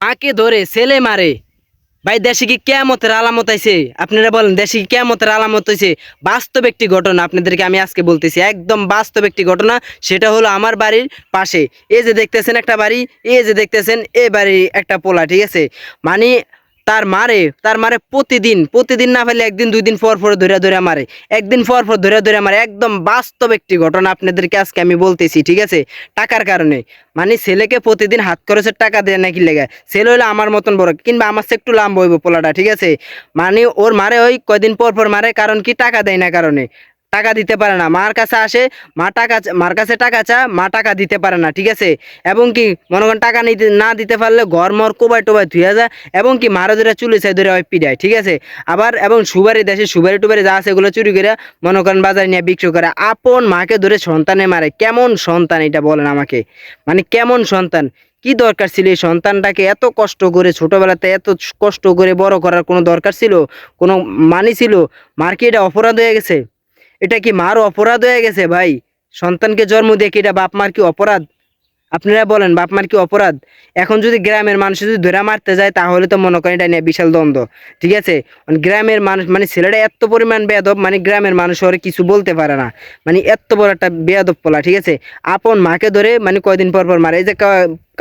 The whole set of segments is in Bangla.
মাকে ধরে ছেলে মারে। ভাই দেশে কি কেয়ামতের আলামত আইছে? আপনারা বলেন দেশে কি কেয়ামতের আলামত হইছে? বাস্তব একটি ঘটনা আপনাদেরকে আমি আজকে বলতেছি, একদম বাস্তব একটি ঘটনা। সেটা হলো আমার বাড়ির পাশে। এই যে দেখতেছেন একটা বাড়ি, এই যে দেখতেছেন এই বাড়ি একটা পোলা, ঠিক আছে? মানে তার মারে প্রতিদিন প্রতিদিন না পারলে একদিন দুই দিন পর পর ধরে ধরে মারে, একদিন পর পর ধরে ধরে মারে। একদম বাস্তব একটি ঘটনা আপনাদেরকে আজকে আমি বলতেছি, ঠিক আছে? টাকার কারণে। মানে ছেলেকে প্রতিদিন হাত খরচের টাকা দেয় নাকি লেগে, ছেলে হলে আমার মতন বড় কিংবা আমার চেয়ে একটু লাম্বা হইব পোলাটা, ঠিক আছে? মানে ওর মারে ওই কয়দিন পর পর মারে, কারণ কি টাকা দেয় না কারণে। টাকা দিতে পারে না, মার কাছে আসে, মার কাছে টাকা চা, মা টাকা দিতে পারে না, ঠিক আছে? এবং কি মনে করেন টাকা নিতে না দিতে পারলে ঘর মর কোবাই টোবাই ধুয়ে যায়, এবং কি মারা ধরে চুলে চাই ধরে ওই পিড়ায়, ঠিক আছে? আবার এবং সুবারি দেশে সুবারি টুবারি যা আছে এগুলো চুরি করে মনে করেন বাজারে নিয়ে বিক্রি করে। আপন মাকে ধরে সন্তানে মারে, কেমন সন্তান এটা বলেন আমাকে? মানে কেমন সন্তান? কি দরকার ছিল এই সন্তানটাকে এত কষ্ট করে ছোটবেলাতে এত কষ্ট করে বড় করার কোনো দরকার ছিল? কোনো মানে ছিল? মার কি এটা অপরাধ হয়ে গেছে? এটা কি মার অপরাধ হয়ে গেছে ভাই? সন্তানকে জন্ম দিয়ে কি এটা বাপ মার কি অপরাধ? আপনারা বলেন বাপ মার কি অপরাধ? এখন যদি গ্রামের মানুষ যদি ধরে মারতে যায় তাহলে তো মনে করেন এটা নিয়ে বিশাল দ্বন্দ্ব, ঠিক আছে? গ্রামের মানুষ মানে ছেলেটা এত পরিমাণ বেয়াদব, মানে গ্রামের মানুষ ওরে কিছু বলতে পারে না। মানে এত বড় একটা বেয়াদব পোলা, ঠিক আছে? আপন মাকে ধরে মানে কয়দিন পর পর মারে। এই যে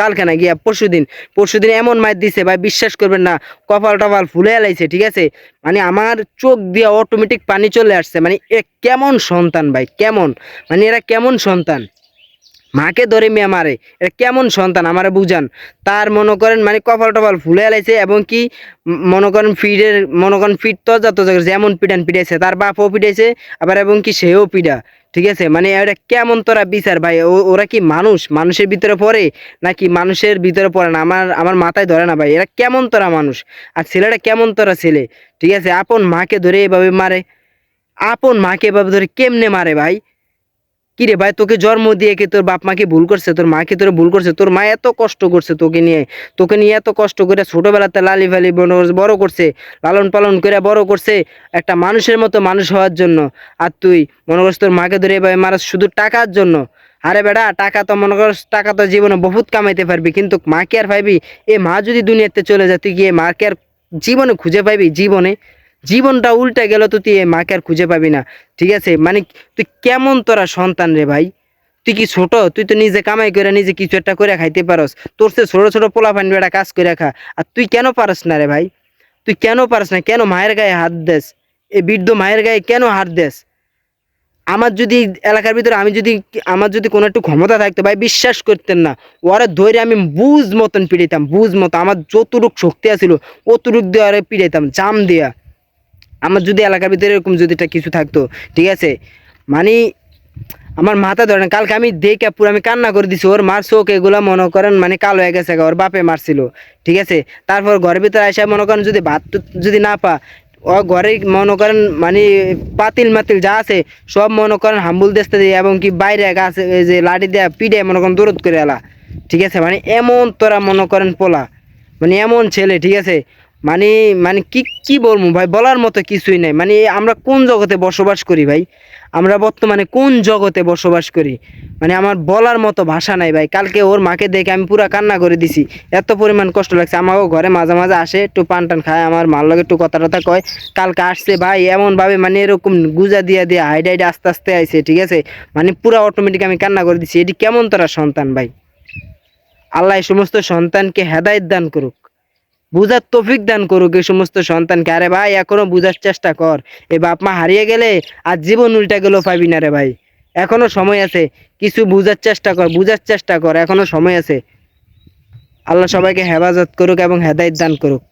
কালকে না গিয়া পরশুদিন, পরশুদিন এমন মার দিছে ভাই, বিশ্বাস করবেন না, কপাল টপাল ফুলে এলাইছে, ঠিক আছে? মানে আমার চোখ দিয়ে অটোমেটিক পানি চলে আসছে। মানে এ কেমন সন্তান ভাই, কেমন? মানে এরা কেমন সন্তান? মাকে ধরে মেয়ে মারে, এটা কেমন সন্তান আমারে বুঝান। তার মনে করেন মানে কপাল টপাল ফুলে আলাইছে, এবং কি মনে করেন মনে করেন ফিট তো যত যেমন পিটান পিটাইছে, তার বাপও পিটাইছে, আবার এবং কি সেও পিটা, ঠিক আছে? মানে এটা কেমন তোরা বিচার ভাই? ওরা কি মানুষ, মানুষের ভিতরে পড়ে নাকি মানুষের ভিতরে পড়ে না? আমার মাথায় ধরে না ভাই, এরা কেমন তোরা মানুষ? আর ছেলেটা কেমন তোরা ছেলে, ঠিক আছে? আপন মাকে ধরে এভাবে মারে, আপন মাকে এভাবে ধরে কেমনে মারে ভাই? কি রে ভাই, তোকে জন্ম দিয়ে কি তোর বাপ মাকে ভুল করছে? তোর মাকে তোর ভুল করছে? তোর মা এত কষ্ট করছে তোকে নিয়ে এত কষ্ট করে ছোটবেলাতে লালি ফালি বড় করছে, লালন পালন করে বড় করছে একটা মানুষের মতো মানুষ হওয়ার জন্য। আর তুই মনে করছিস তোর মাকে ধরে এভাবে মারাস শুধু টাকার জন্য? আরে বেটা, টাকা তো মনে করস, টাকা তো জীবনে বহুত কামাইতে পারবি, কিন্তু মা কি আর পাইবি? এ মা যদি দুনিয়াতে চলে যায় তুই গিয়ে মাকে আর জীবনে খুঁজে পাইবি? জীবনটা উল্টে গেল তো তুই এই মাকে আর খুঁজে পাবি না, ঠিক আছে? মানে তুই কেমন তোরা সন্তান রে ভাই? তুই কি ছোট? তুই তো নিজে কামাই করে নিজে কিছু একটা করে খাইতে পারস, তোর সে ছোট ছোট পোলা পানি বেটা কাজ করে খা। আর তুই কেন পারস না রে ভাই? তুই কেন পারস না? কেন মায়ের গায়ে হাত দেস? এই বৃদ্ধ মায়ের গায়ে কেন হাত দেস? আমার যদি এলাকার ভিতরে আমার যদি কোনো একটু ক্ষমতা থাকতো ভাই, বিশ্বাস করতেন না, ওরা ধরে আমি বুঝ মতন পিড়াইতাম, বুঝ মতো আমার যতটুক শক্তি আছিল অতটুক দিয়ে ওরে পিড়াইতাম জাম দিয়া। আমার যদি এলাকার ভিতরে এরকম যদি একটা কিছু থাকতো, ঠিক আছে? মানে আমার মাথা ধরে না। কালকে আমি দেখে পুরো আমি কান্না করে দিছি। ওর মার চোখ এগুলা মনে করেন মানে কালো হয়ে গেছে, ওর বাপে মারছিল, ঠিক আছে? তারপর ঘরের ভিতরে আসে মনে করেন যদি ভাত যদি না পা, ও ঘরে মনে করেন মানে পাতিল মাতিল যা আছে সব মনে করেন হাম্বুল দেশতে দিয়ে, এবং কি বাইরে গাছ এই যে লাঠি দেয়া পিঠে মনে করেন দূরত করে এলা, ঠিক আছে? মানে এমন তোরা মনে করেন পোলা, মানে এমন ছেলে, ঠিক আছে? মানে মানে কি কি বলবো ভাই, বলার মতো কিছুই নাই। মানে আমরা কোন জগতে বসবাস করি ভাই? আমরা বর্তমানে কোন জগতে বসবাস করি? মানে আমার বলার মতো ভাষা নাই ভাই। কালকে ওর মাকে দেখে আমি পুরা কান্না করে দিছি, এত পরিমাণ কষ্ট লাগছে। আমাকে ঘরে মাঝে মাঝে আসে, একটু পান টান খায়, আমার মার লগে একটু কথা টথা কয়। কালকে আসছে ভাই এমন ভাবে, মানে এরকম গুজা দিয়া দিয়া হাইডে হাইডে আস্তে আস্তে আইছে, ঠিক আছে? মানে পুরা অটোমেটিক আমি কান্না করে দিছি। এটি কেমন তোরা সন্তান ভাই? আল্লাহ এই সমস্ত সন্তানকে হেদায়েত দান করুক, বুঝার তৌফিক দান করুক এই সমস্ত সন্তানকে। আরে ভাই এখনো বুঝার চেষ্টা কর। এই বাপ মা হারিয়ে গেলে আর জীবন উল্টা গেলেও পাবি না রে ভাই। এখনো সময় আছে, কিছু বুঝার চেষ্টা কর, এখনো সময় আছে। আল্লাহ সবাইকে হেফাজত করুক এবং হেদায়েত দান করুক।